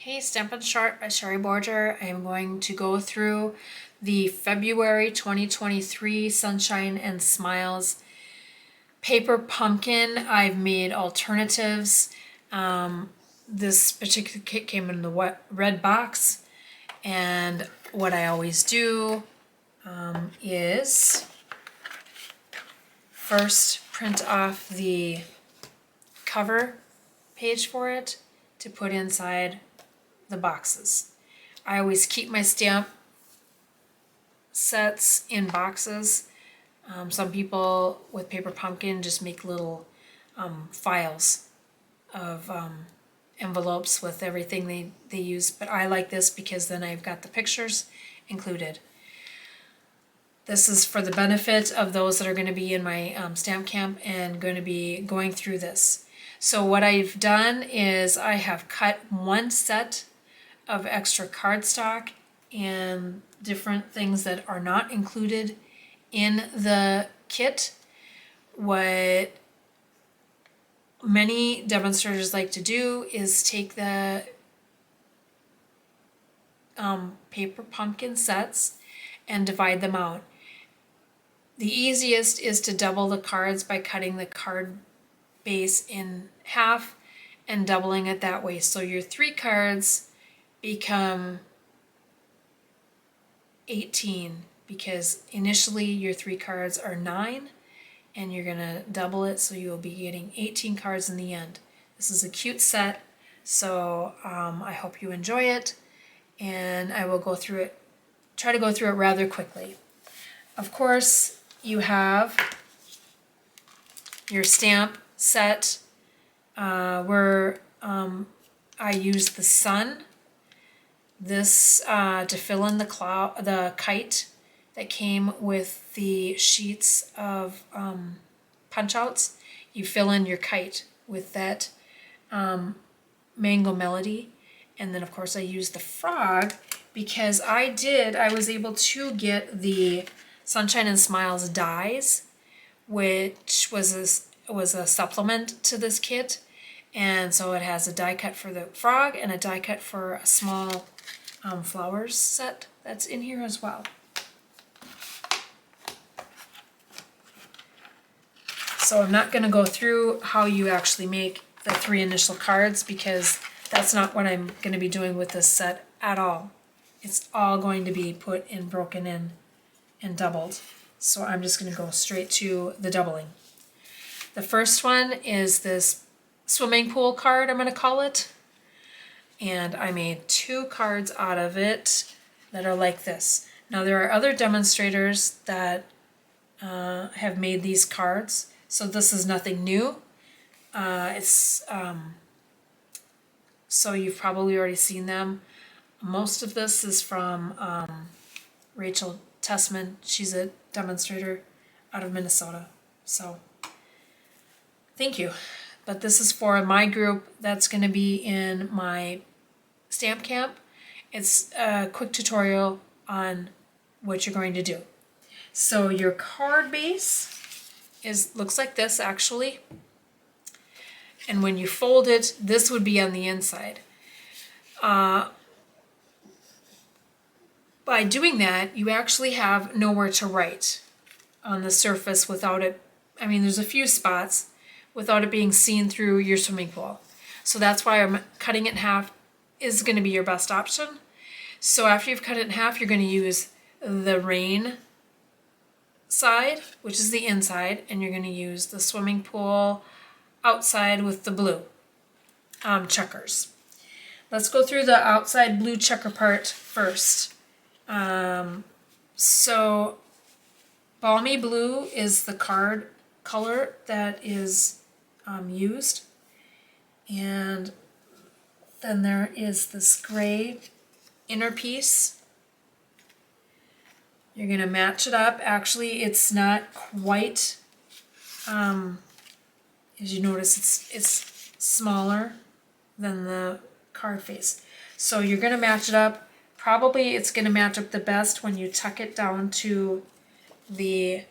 Hey, Stampin' Short by Sherry Borger. I am going to go through the February 2023 Sunshine and Smiles paper pumpkin. I've made alternatives. This particular kit came in the red box, and what I always do is first print off the cover page for it to put inside the boxes. I always keep my stamp sets in boxes. Some people with paper pumpkin just make little files of envelopes with everything they use, but I like this because then I've got the pictures included. This is for the benefit of those that are going to be in my stamp camp and going to be going through this. So what I've done is I have cut one set of extra cardstock and different things that are not included in the kit. What many demonstrators like to do is take the paper pumpkin sets and divide them out. The easiest is to double the cards by cutting the card base in half and doubling it that way. So your 3 cards become 18 because initially your 3 cards are 9 and you're gonna double it, so you'll be getting 18 cards in the end. This is a cute set, so I hope you enjoy it, and I will go through it, try to go through it rather quickly. Of course, you have your stamp set where I used the sun. This to fill in the kite that came with the sheets of punch outs. You fill in your kite with that Mango Melody, and then of course I used the frog because I was able to get the Sunshine and Smiles dies, which was a supplement to this kit, and so it has a die cut for the frog and a die cut for a small flowers set that's in here as well. So I'm not going to go through how you actually make the 3 initial cards because that's not what I'm going to be doing with this set at all. It's all going to be put in, broken in, and doubled. So I'm just going to go straight to the doubling. The first one is this swimming pool card, I'm going to call it. And I made 2 cards out of it that are like this. Now there are other demonstrators that have made these cards, so this is nothing new. So you've probably already seen them. Most of this is from Rachel Tessman. She's a demonstrator out of Minnesota. So thank you. But this is for my group that's going to be in my stamp camp. It's a quick tutorial on what you're going to do. So your card base looks like this actually. And when you fold it, this would be on the inside. By doing that, you actually have nowhere to write on the surface without it. I mean, there's a few spots without it being seen through your swimming pool. So that's why I'm cutting it in half is going to be your best option. So after you've cut it in half, you're going to use the rain side, which is the inside, and you're going to use the swimming pool outside with the blue checkers. Let's go through the outside blue checker part first. So Balmy Blue is the card color that is used, and then there is this gray inner piece. You're going to match it up. Actually, it's not quite, as you notice, it's smaller than the card face. So you're going to match it up. Probably it's going to match up the best when you tuck it down to the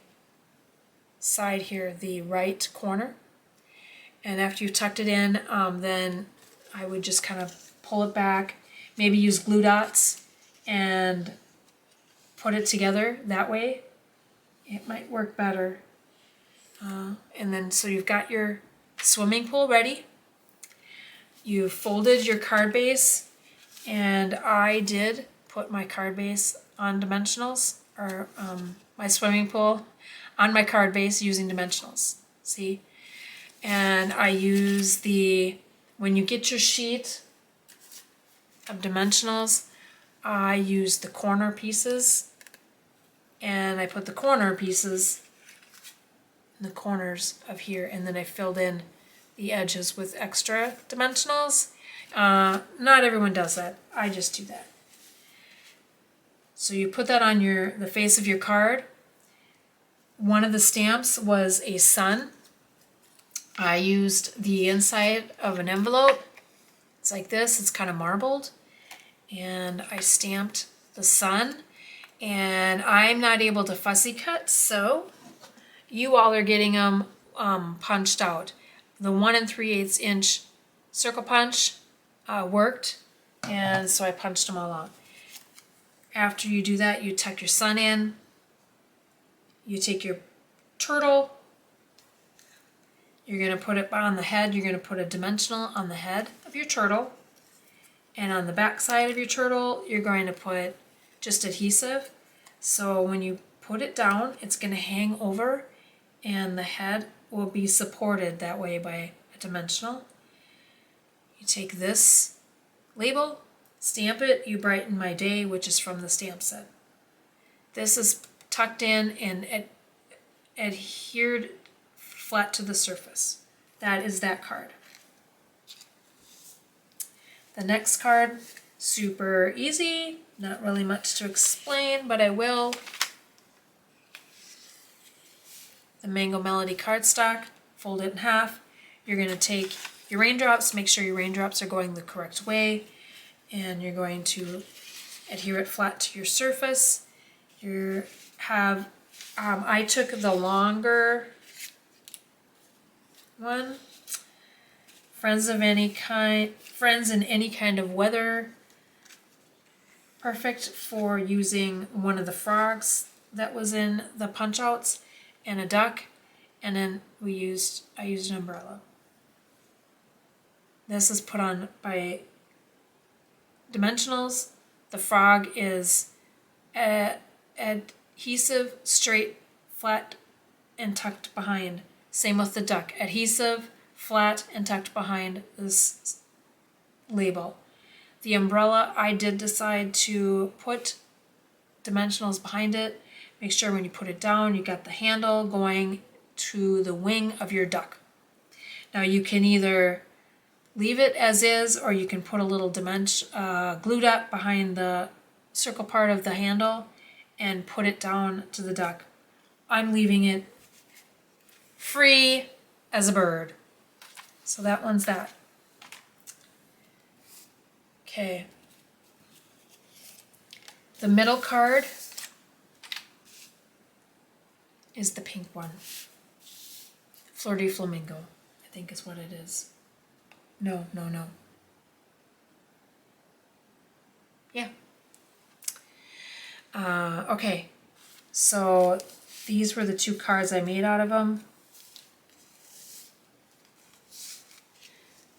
side here, the right corner. And after you've tucked it in, then I would just kind of pull it back maybe use glue dots and put it together that way. It might work better. And then so you've got your swimming pool ready. You've folded your card base, and I did put my card base on dimensionals, or my swimming pool on my card base using dimensionals. See? And I use when you get your sheet of dimensionals, I use the corner pieces, and I put the corner pieces in the corners of here, and then I filled in the edges with extra dimensionals. Not everyone does that. I just do that. So you put that on the face of your card. One of the stamps was a sun. I used the inside of an envelope. It's like this. It's kind of marbled. And I stamped the sun. And I'm not able to fussy cut, so you all are getting them punched out. The 1 3/8 inch circle punch worked, and so I punched them all out. After you do that, you tuck your sun in. You take your turtle. You're going to put it on the head. You're going to put a dimensional on the head of your turtle. And on the back side of your turtle, you're going to put just adhesive. So when you put it down, it's going to hang over, and the head will be supported that way by a dimensional. You take this label, stamp it, You Brighten My Day, which is from the stamp set. This is tucked in and adhered flat to the surface. That is that card. The next card, super easy, not really much to explain, but I will. The Mango Melody cardstock, fold it in half. You're going to take your raindrops, make sure your raindrops are going the correct way, and you're going to adhere it flat to your surface. I took the longer one, Friends in any kind of weather. Perfect for using one of the frogs that was in the punch outs, and a duck, and then I used an umbrella. This is put on by dimensionals. The frog is adhesive, straight, flat, and tucked behind. Same with the duck. Adhesive, flat, and tucked behind this label. The umbrella, I did decide to put dimensionals behind it. Make sure when you put it down, you got the handle going to the wing of your duck. Now you can either leave it as is, or you can put a little glue dot behind the circle part of the handle and put it down to the duck. I'm leaving it free as a bird. So that one's that. Okay. The middle card is the pink one. Fleur de Flamingo, I think is what it is. No. Yeah. Okay, so these were the two cards I made out of them.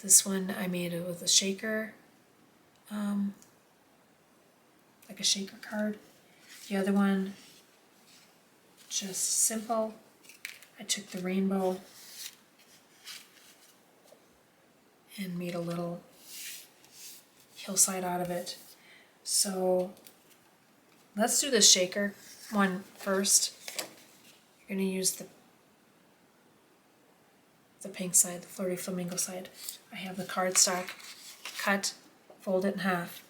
This one I made it with a shaker, like a shaker card. The other one, just simple. I took the rainbow and made a little hillside out of it. So let's do the shaker one first. You're going to use the pink side, the Fleur de Flamingo side. I have the cardstock cut, fold it in half.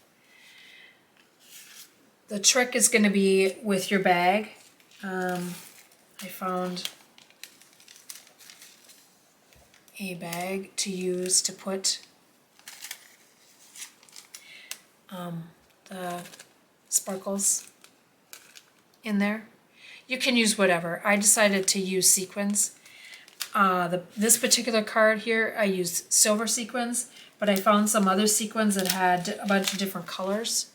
The trick is going to be with your bag. I found a bag to use to put the sparkles in there. You can use whatever. I decided to use sequins. This particular card here, I used silver sequins but I found some other sequins that had a bunch of different colors,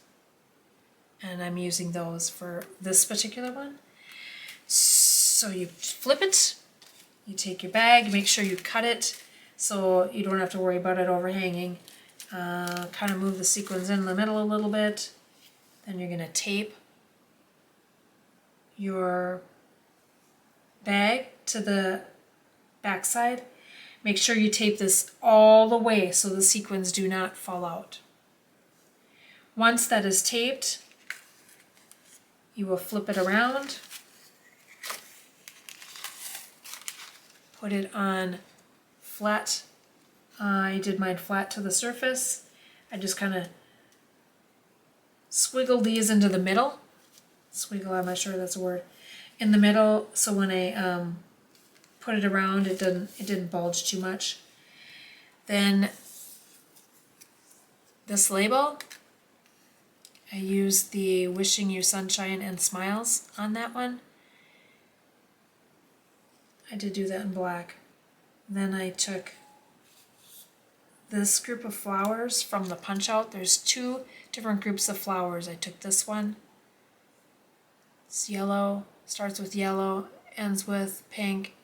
and I'm using those for this particular one. So you flip it, you take your bag, make sure you cut it so you don't have to worry about it overhanging. Kind of move the sequins in the middle a little bit. Then you're going to tape your bag to the back side. Make sure you tape this all the way so the sequins do not fall out. Once that is taped, you will flip it around, put it on flat. I did mine flat to the surface. I just kind of squiggle these into the middle. Squiggle, I'm not sure that's a word. In the middle, so when I put it around, it didn't bulge too much. Then this label, I used the Wishing You Sunshine and Smiles on that one. I did do that in black. Then I took this group of flowers from the punch out. There's two different groups of flowers. I took this one. It's yellow, starts with yellow, ends with pink,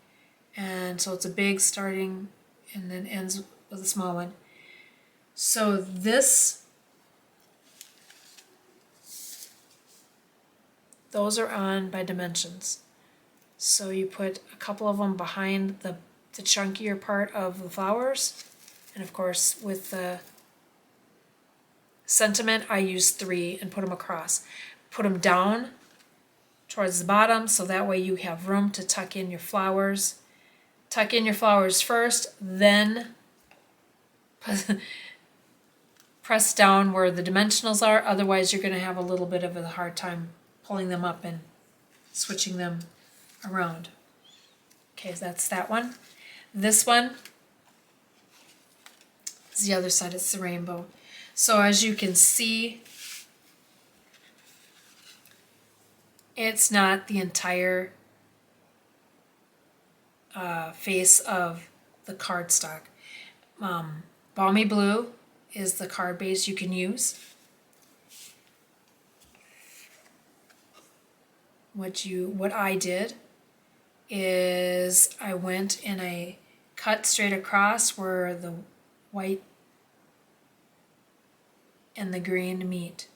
and so it's a big starting and then ends with a small one. So those are on by dimensions. So you put a couple of them behind the chunkier part of the flowers. And of course, with the sentiment, I use 3 and put them across. Put them down towards the bottom, so that way you have room to tuck in your flowers. Tuck in your flowers first, then press down where the dimensionals are. Otherwise, you're going to have a little bit of a hard time pulling them up and switching them around. Okay, that's that one. This one is the other side, it's the rainbow. So as you can see, it's not the entire face of the cardstock. Balmy Blue is the card base you can use. What I did is I went and I cut straight across where the white and the green meet,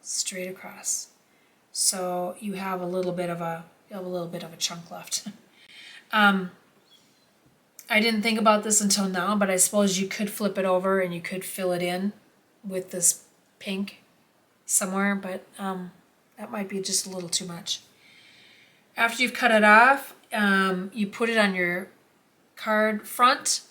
straight across. So you have a little bit of a chunk left. I didn't think about this until now, but I suppose you could flip it over and you could fill it in with this pink somewhere, but that might be just a little too much. After you've cut it off, you put it on your card front,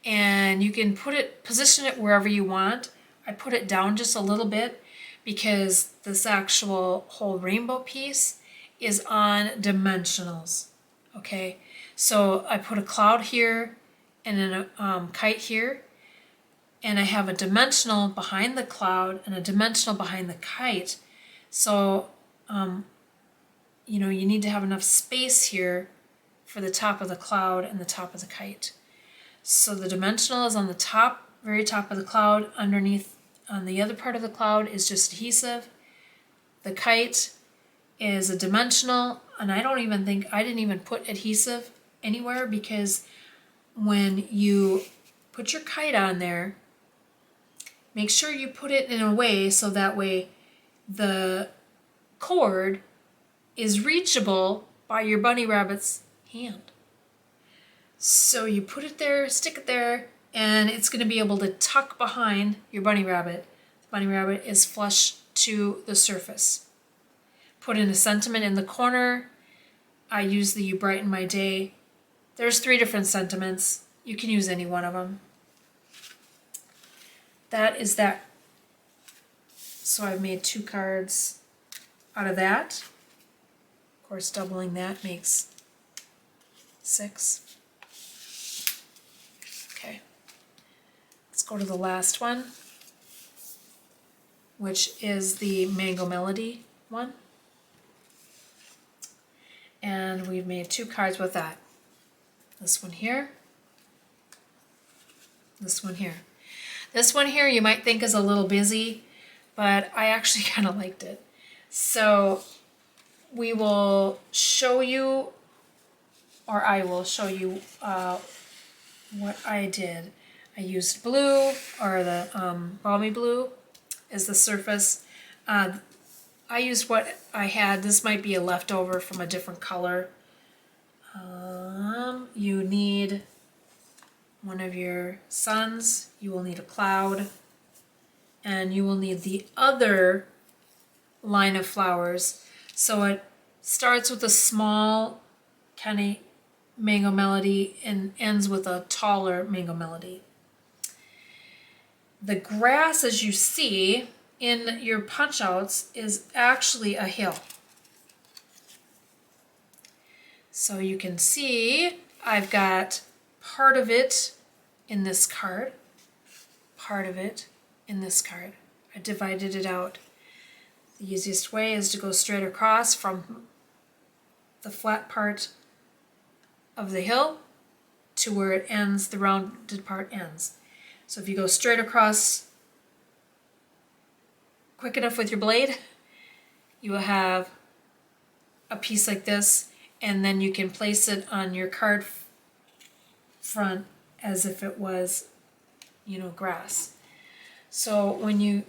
and you can position it wherever you want. I put it down just a little bit because this actual whole rainbow piece is on dimensionals. Okay, so I put a cloud here and then a kite here, and I have a dimensional behind the cloud and a dimensional behind the kite. So you need to have enough space here for the top of the cloud and the top of the kite. So the dimensional is on the top, very top of the cloud. Underneath on the other part of the cloud is just adhesive. The kite is a dimensional, and I didn't even put adhesive anywhere, because when you put your kite on there, make sure you put it in a way so that way the cord is reachable by your bunny rabbit's hand. So you put it there, stick it there, and it's going to be able to tuck behind your bunny rabbit. The bunny rabbit is flush to the surface. Put in a sentiment in the corner. I use the You Brighten My Day. There's 3 different sentiments. You can use any one of them. That is that. So I've made 2 cards out of that. Of course, doubling that makes 6. Okay. Let's go to the last one, which is the Mango Melody one. And we've made 2 cards with that. This one here, this one here. This one here you might think is a little busy, but I actually kind of liked it. So we will show you, or I will show you what I did. I used blue, or the balmy blue is the surface. I used what I had. This might be a leftover from a different color. You need one of your suns, you will need a cloud, and you will need the other line of flowers. So it starts with a small kind of mango melody and ends with a taller mango melody. The grass, as you see in your punch outs, is actually a hill. So you can see I've got part of it in this card, part of it in this card. I divided it out. The easiest way is to go straight across from the flat part of the hill to where it ends, the rounded part ends. So if you go straight across quick enough with your blade, you will have a piece like this, and then you can place it on your card front as if it was, grass. So when you,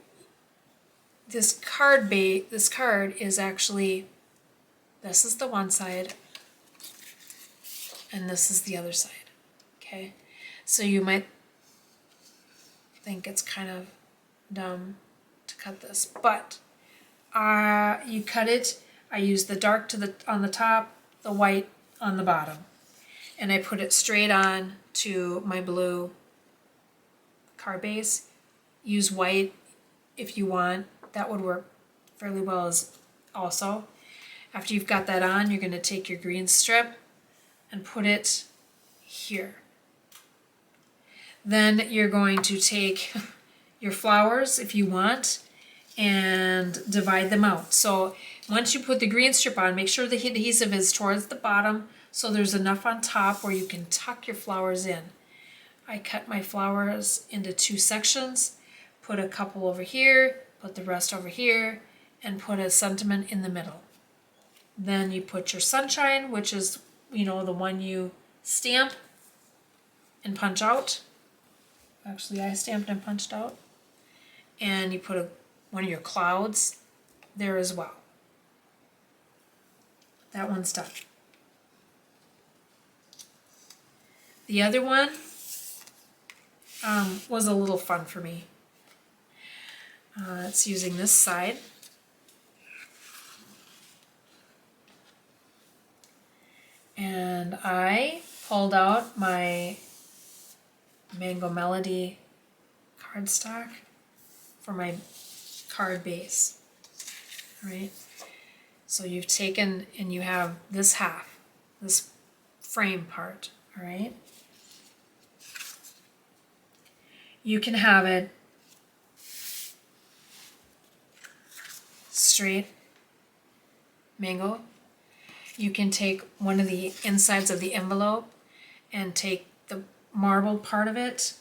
this card is actually, this is the one side, and this is the other side, okay? So you might think it's kind of dumb to cut this, but you cut it. I use the dark on the top, the white on the bottom, and I put it straight on to my blue card base. Use white if you want. That would work fairly well as also. After you've got that on, you're going to take your green strip and put it here. Then you're going to take your flowers, if you want, and divide them out. So once you put the green strip on, make sure the adhesive is towards the bottom so there's enough on top where you can tuck your flowers in. I cut my flowers into 2 sections, put a couple over here, put the rest over here, and put a sentiment in the middle. Then you put your sunshine, which is, the one you stamp and punch out. Actually, I stamped and punched out. And you put one of your clouds there as well. That one's done. The other one was a little fun for me. It's using this side. And I pulled out my Mango Melody cardstock for my card base. All right. So you've taken and you have this half, this frame part, all right? You can have it straight mango. You can take one of the insides of the envelope and take the marbled part of it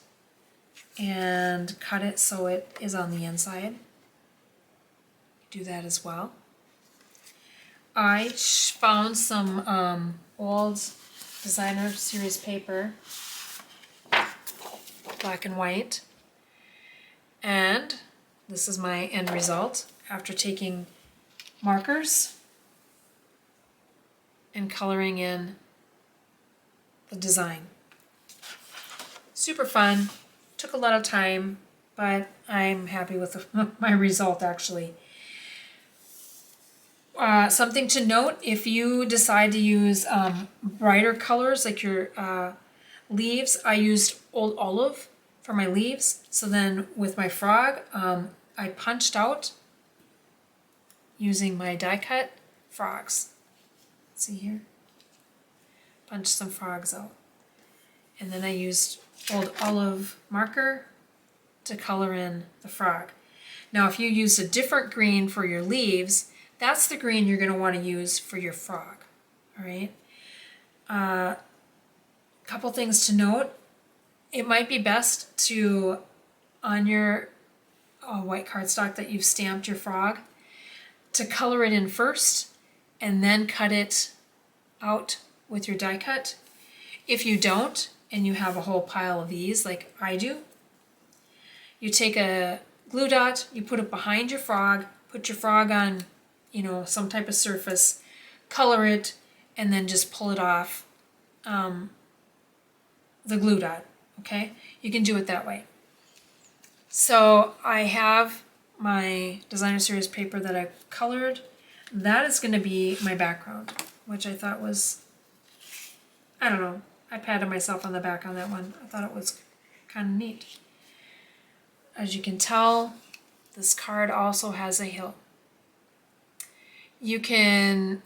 and cut it so it is on the inside. Do that as well. I found some old designer series paper, black and white, and this is my end result after taking markers and coloring in the design. Super fun, took a lot of time, but I'm happy with my result actually. Something to note, if you decide to use brighter colors like your leaves, I used Old Olive for my leaves. So then with my frog, I punched out using my die cut frogs. See here? Punched some frogs out. And then I used Old Olive marker to color in the frog. Now if you use a different green for your leaves, that's the green you're going to want to use for your frog, all right? Couple things to note. It might be best to on your white cardstock that you've stamped your frog to color it in first and then cut it out with your die cut. If you don't, and you have a whole pile of these like I do, you take a glue dot, you put it behind your frog, put your frog on, you know, some type of surface, color it, and then just pull it off the glue dot, okay? You can do it that way. So I have my designer series paper that I colored. That is going to be my background, which I thought was, I don't know, I patted myself on the back on that one. I thought it was kind of neat. As you can tell, this card also has a hill. You can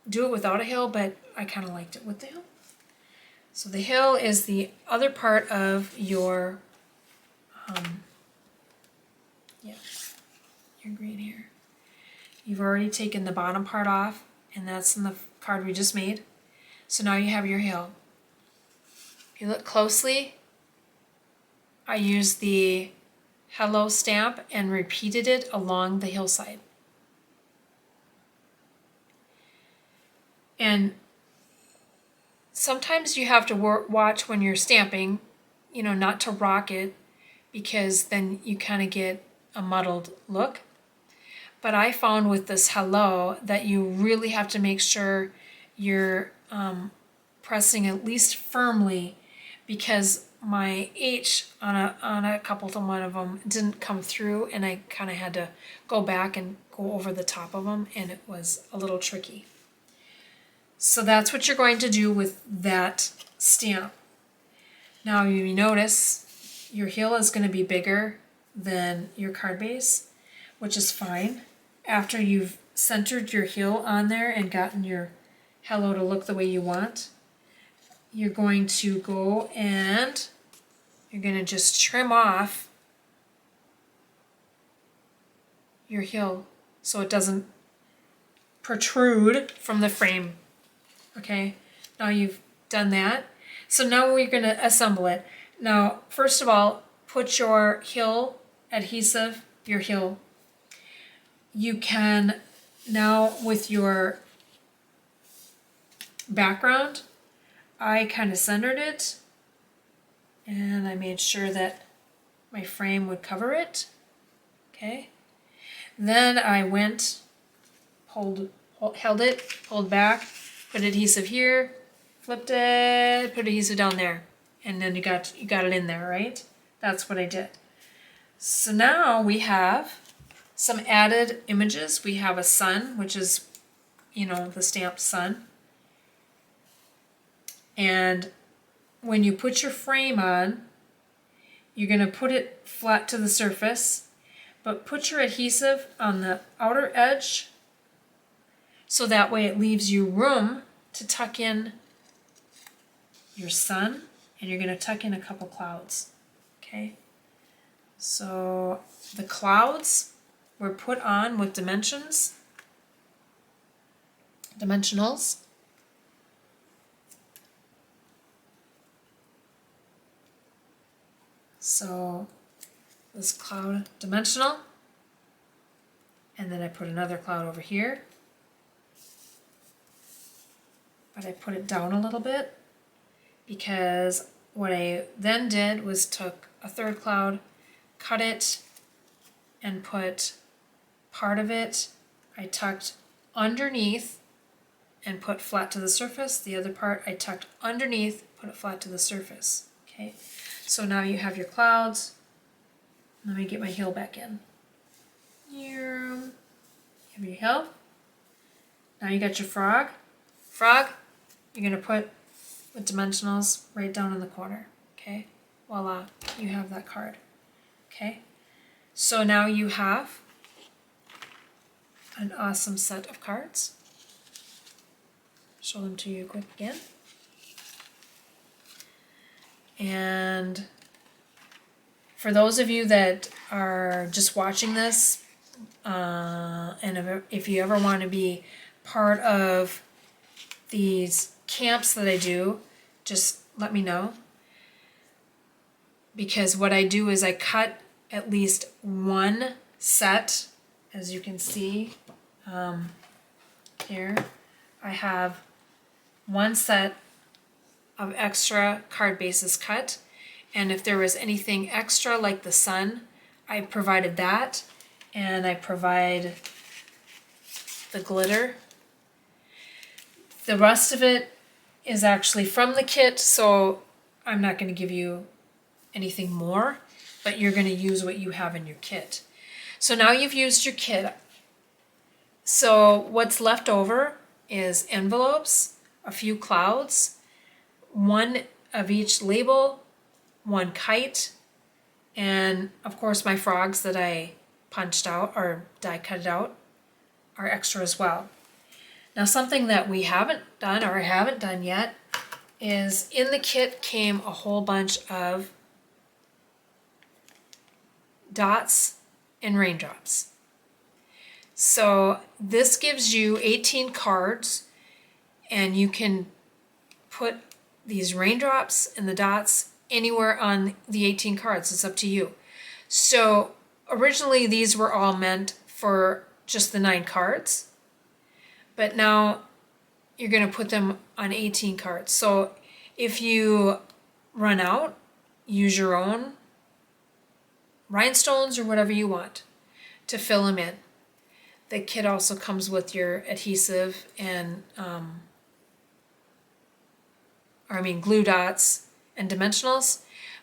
do it without a hill, but I kind of liked it with the hill. So the hill is the other part of your, your green here. You've already taken the bottom part off, and that's in the card we just made. So now you have your hill. If you look closely, I used the hello stamp and repeated it along the hillside. And sometimes you have to watch when you're stamping, you know, not to rock it, because then you kind of get a muddled look. But I found with this hello that you really have to make sure you're pressing at least firmly, because my H on a couple of one of them didn't come through, and I kind of had to go back and go over the top of them, and it was a little tricky. So that's what you're going to do with that stamp. Now you notice your hill is going to be bigger than your card base, which is fine. After you've centered your hill on there and gotten your hello to look the way you want, you're going to go and you're going to just trim off your hill so it doesn't protrude from the frame. Okay, now you've done that. So now we're going to assemble it. Now, first of all, put your hill adhesive, your hill. You can now, with your background, I kind of centered it, and I made sure that my frame would cover it. Okay. Then I went, held it, pulled back, put adhesive here, flipped it, put adhesive down there, and then you got it in there, right? That's what I did. So now we have some added images. We have a sun, which is, you know, the stamped sun. And when you put your frame on, you're going to put it flat to the surface, but put your adhesive on the outer edge so that way it leaves you room to tuck in your sun, and you're going to tuck in a couple clouds. Okay, so the clouds were put on with dimensionals. So this cloud dimensional, and then I put another cloud over here, but I put it down a little bit because what I then did was took a third cloud, cut it, and put part of it I tucked underneath and put flat to the surface. The other part I tucked underneath, put it flat to the surface. Okay, so now you have your clouds. Let me get my hill back in. You have your hill. Now you got your frog. Frog, you're going to put with dimensionals right down in the corner. Okay, voila, you have that card. Okay, so now you have an awesome set of cards. Show them to you quick again. And for those of you that are just watching this, and if you ever want to be part of these camps that I do, just let me know. because what I do is I cut at least one set, as you can see here. I have one set of extra card bases cut, and if there was anything extra like the sun, I provided that, and I provide the glitter. The rest of it is actually from the kit, so I'm not going to give you anything more, but you're going to use what you have in your kit. So now you've used your kit. So what's left over is envelopes, a few clouds, one of each label, one kite, and of course my frogs that I punched out or die cut out are extra as well. Now something that we haven't done or haven't done yet is in the kit came a whole bunch of dots and raindrops. So this gives you 18 cards, and you can put these raindrops and the dots anywhere on the 18 cards. It's up to you. So originally these were all meant for just the 9 cards, but now you're going to put them on 18 cards. So if you run out, use your own rhinestones or whatever you want to fill them in. The kit also comes with your adhesive and glue dots and dimensionals,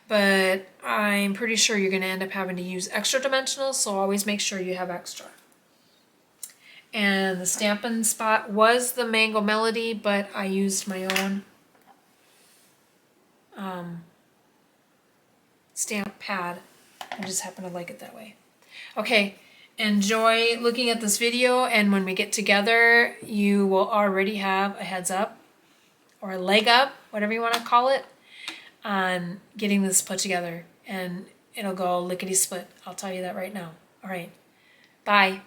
but I'm pretty sure you're going to end up having to use extra dimensionals, so always make sure you have extra. And the Stampin' Spot was the Mango Melody, but I used my own stamp pad. I just happen to like it that way. Okay, enjoy looking at this video, and when we get together, you will already have a heads up or a leg up, whatever you want to call it, on getting this put together, and it'll go lickety split. I'll tell you that right now. All right, bye.